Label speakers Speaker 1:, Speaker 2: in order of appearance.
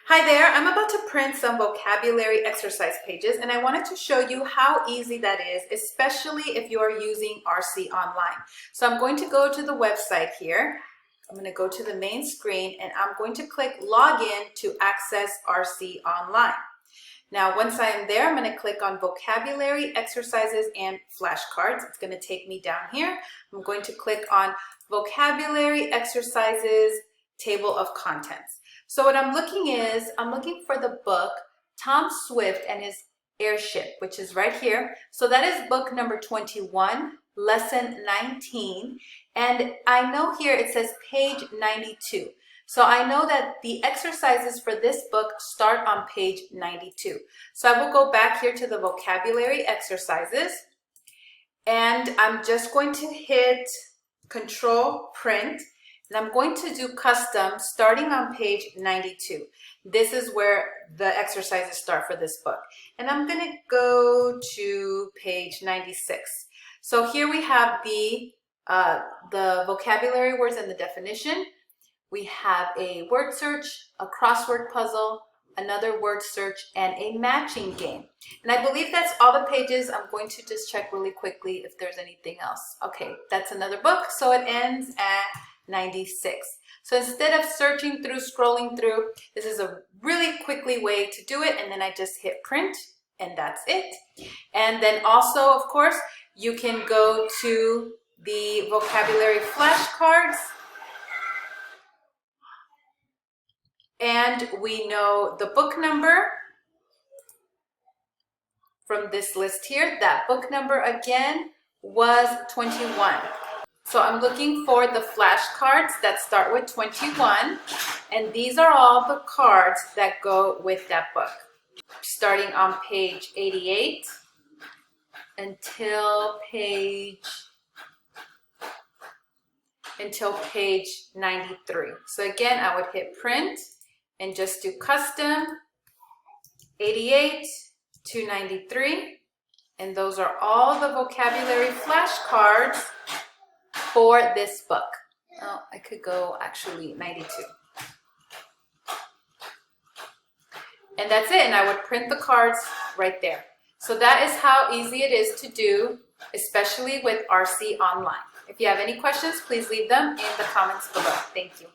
Speaker 1: Hi there, I'm about to print some vocabulary exercise pages and I wanted to show you how easy that is, especially if you are using RC Online. So I'm going to go to the website here. I'm going to go to the main screen and I'm going to click Login to access RC Online. Now, once I am there, I'm going to click on Vocabulary, Exercises, and Flashcards. It's going to take me down here. I'm going to click on Vocabulary, Exercises, Table of Contents. So what I'm looking for the book, Tom Swift and His Airship, which is right here. So that is book number 21, lesson 19. And I know here it says page 92. So I know that the exercises for this book start on page 92. So I will go back here to the vocabulary exercises and I'm just going to hit Control Print. And I'm going to do custom starting on page 92. This is where the exercises start for this book. And I'm going to go to page 96. So here we have the vocabulary words and the definition. We have a word search, a crossword puzzle, another word search, and a matching game. And I believe that's all the pages. I'm going to just check really quickly if there's anything else. Okay, that's another book. So it ends at 96. So instead of searching through, scrolling through, this is a really quickly way to do it. And then I just hit print and that's it. And then also, of course, you can go to the vocabulary flashcards. And we know the book number from this list here. That book number again was 21. So I'm looking for the flashcards that start with 21, and these are all the cards that go with that book, starting on page 88 until page 93. So again, I would hit print and just do custom 88 to 93, and those are all the vocabulary flashcards for this book. Oh, I could go actually 92. And that's it, and I would print the cards right there. So that is how easy it is to do, especially with RC Online. If you have any questions, please leave them in the comments below. Thank you.